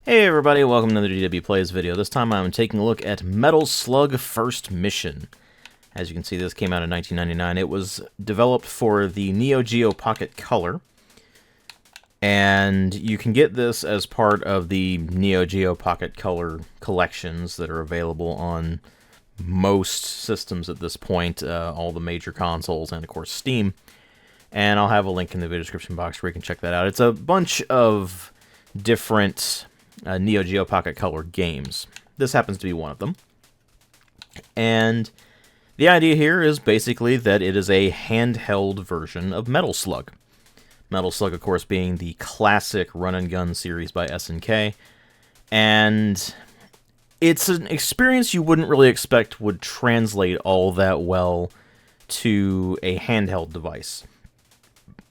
Hey everybody, welcome to another DW Plays video. This time I'm taking a look at Metal Slug First Mission. As you can see, this came out in 1999. It was developed for the Neo Geo Pocket Color. And you can get this as part of the Neo Geo Pocket Color collections that are available on most systems at this point, all the major consoles and of course Steam. And I'll have a link in the video description box where you can check that out. It's a bunch of different Neo Geo Pocket Color games. This happens to be one of them. And the idea here is basically that it is a handheld version of Metal Slug. Metal Slug, of course, being the classic run-and-gun series by SNK. And it's an experience you wouldn't really expect would translate all that well to a handheld device.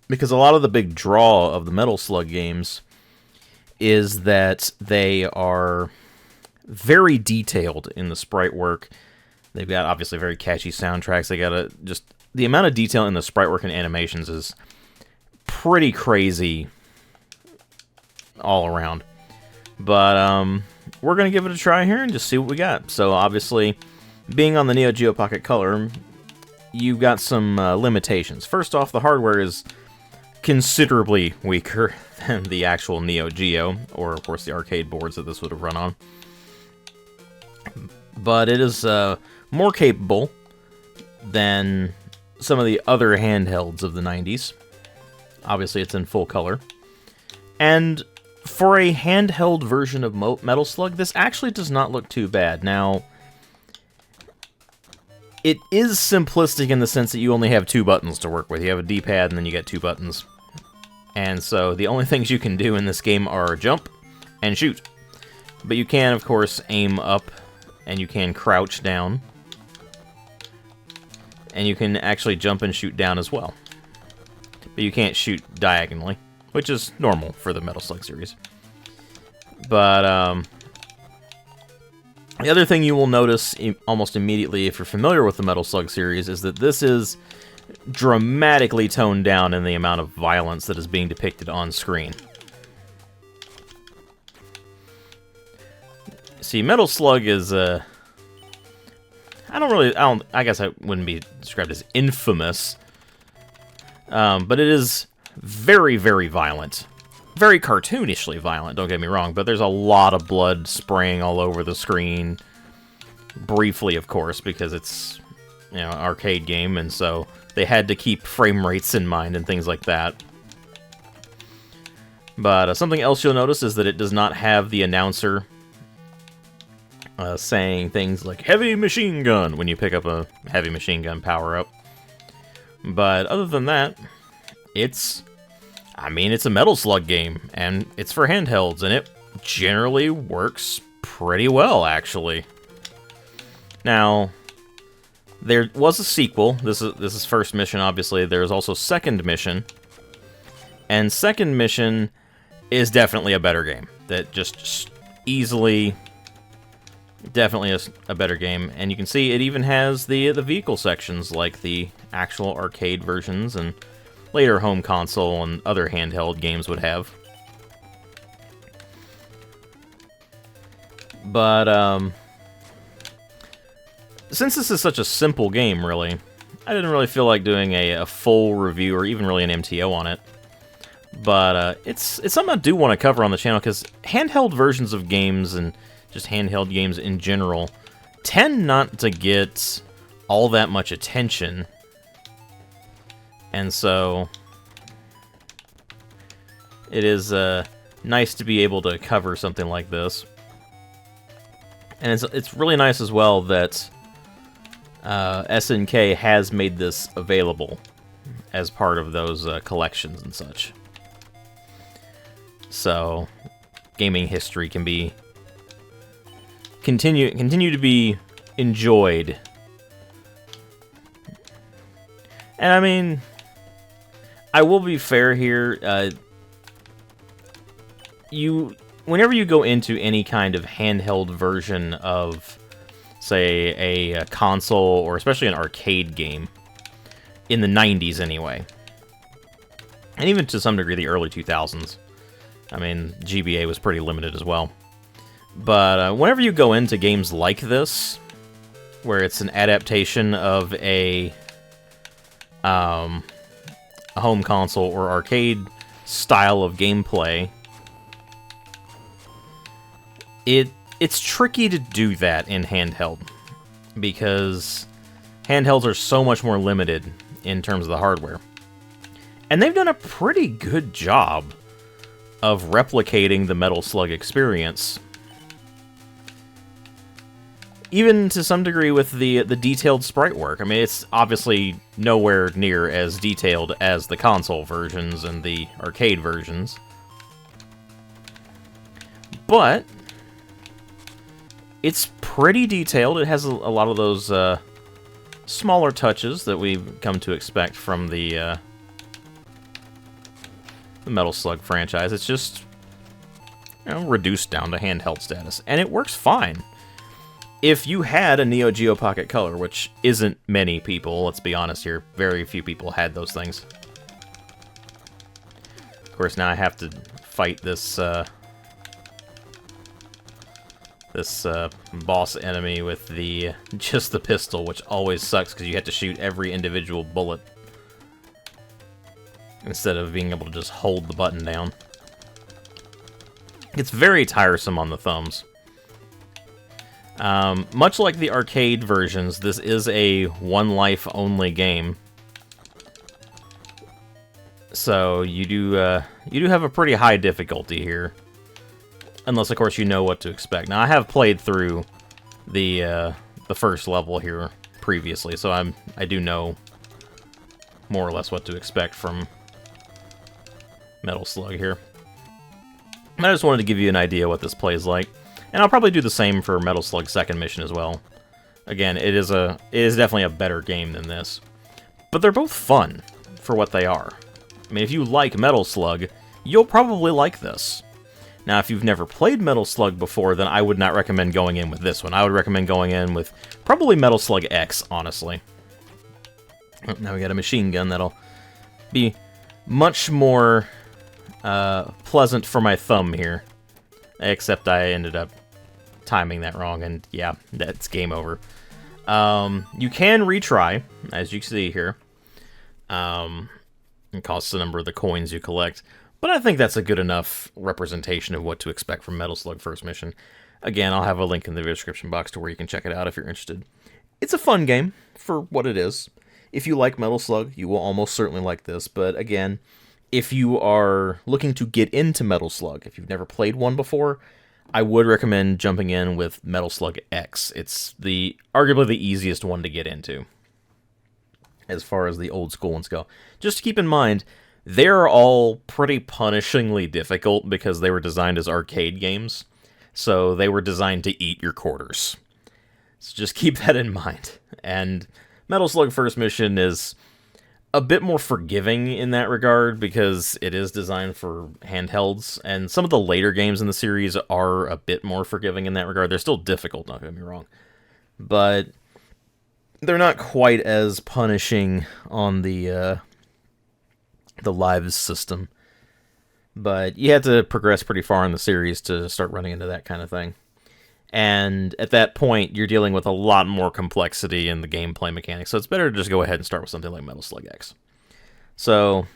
Because a lot of the big draw of the Metal Slug games is that they are very detailed in the sprite work. They've got obviously very catchy soundtracks. They got just the amount of detail in the sprite work and animations is pretty crazy all around. But we're gonna give it a try here and just see what we got. So obviously, being on the Neo Geo Pocket Color, you've got some limitations. First off, the hardware is considerably weaker than the actual Neo Geo, or of course the arcade boards that this would have run on. But it is more capable than some of the other handhelds of the 90s. Obviously it's in full color. And for a handheld version of Metal Slug, this actually does not look too bad. Now, it is simplistic in the sense that you only have two buttons to work with. You have a D-pad and then you get two buttons. And so the only things you can do in this game are jump and shoot. But you can, of course, aim up and you can crouch down. And you can actually jump and shoot down as well. But you can't shoot diagonally, which is normal for the Metal Slug series. But the other thing you will notice almost immediately if you're familiar with the Metal Slug series is that this is dramatically toned down in the amount of violence that is being depicted on screen. See, Metal Slug is I guess I wouldn't be described as infamous, but it is very, very violent. Very cartoonishly violent, don't get me wrong, but there's a lot of blood spraying all over the screen. Briefly, of course, because it's, you know, an arcade game, and so they had to keep frame rates in mind and things like that. But something else you'll notice is that it does not have the announcer saying things like heavy machine gun when you pick up a heavy machine gun power-up. But other than that, it's a Metal Slug game, and it's for handhelds, and it generally works pretty well, actually. Now, there was a sequel. This is First Mission, obviously. There's also Second Mission. And Second Mission is definitely a better game. That just easily, definitely is a better game. And you can see it even has the vehicle sections, like the actual arcade versions, and later home console and other handheld games would have. But, since this is such a simple game, really, I didn't really feel like doing a full review or even really an MTO on it. But it's something I do want to cover on the channel, because handheld versions of games and just handheld games in general tend not to get all that much attention. And so it is nice to be able to cover something like this. And it's really nice as well that SNK has made this available as part of those collections and such. So gaming history can be continue to be enjoyed. And I mean, I will be fair here. Whenever you go into any kind of handheld version of, say, a console, or especially an arcade game, in the 90s anyway, and even to some degree the early 2000s, I mean, GBA was pretty limited as well. But whenever you go into games like this, where it's an adaptation of a home console or arcade style of gameplay, it's tricky to do that in handheld, because handhelds are so much more limited in terms of the hardware. And they've done a pretty good job of replicating the Metal Slug experience, even to some degree with the detailed sprite work. I mean, it's obviously nowhere near as detailed as the console versions and the arcade versions, but it's pretty detailed. It has a lot of those smaller touches that we've come to expect from the Metal Slug franchise. It's just, you know, reduced down to handheld status, and it works fine. If you had a Neo Geo Pocket Color, which isn't many people, let's be honest here, very few people had those things. Of course, now I have to fight this boss enemy with just the pistol, which always sucks because you have to shoot every individual bullet instead of being able to just hold the button down. It's very tiresome on the thumbs. Much like the arcade versions, this is a one-life only game, so you do have a pretty high difficulty here, unless of course you know what to expect. Now, I have played through the first level here previously, so I do know more or less what to expect from Metal Slug here. I just wanted to give you an idea what this plays like. And I'll probably do the same for Metal Slug Second Mission as well. Again, it is definitely a better game than this. But they're both fun for what they are. I mean, if you like Metal Slug, you'll probably like this. Now, if you've never played Metal Slug before, then I would not recommend going in with this one. I would recommend going in with probably Metal Slug X, honestly. Oh, now we got a machine gun that'll be much more pleasant for my thumb here. Except I ended up timing that wrong, and yeah, that's game over. You can retry, as you can see here. It costs the number of the coins you collect, but I think that's a good enough representation of what to expect from Metal Slug First Mission. Again, I'll have a link in the description box to where you can check it out if you're interested. It's a fun game for what it is. If you like Metal Slug, you will almost certainly like this, but again, if you are looking to get into Metal Slug, if you've never played one before, I would recommend jumping in with Metal Slug X. It's arguably the easiest one to get into, as far as the old school ones go. Just keep in mind, they're all pretty punishingly difficult because they were designed as arcade games, so they were designed to eat your quarters. So just keep that in mind. And Metal Slug First Mission is a bit more forgiving in that regard because it is designed for handhelds, and some of the later games in the series are a bit more forgiving in that regard. They're still difficult, don't get me wrong, but they're not quite as punishing on the lives system. But you have to progress pretty far in the series to start running into that kind of thing. And at that point, you're dealing with a lot more complexity in the gameplay mechanics, so it's better to just go ahead and start with something like Metal Slug X. So,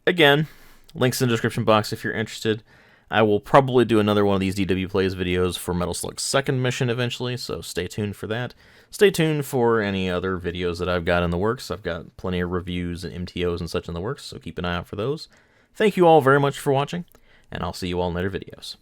again, links in the description box if you're interested. I will probably do another one of these DW Plays videos for Metal Slug Second Mission eventually, so stay tuned for that. Stay tuned for any other videos that I've got in the works. I've got plenty of reviews and MTOs and such in the works, so keep an eye out for those. Thank you all very much for watching, and I'll see you all in later videos.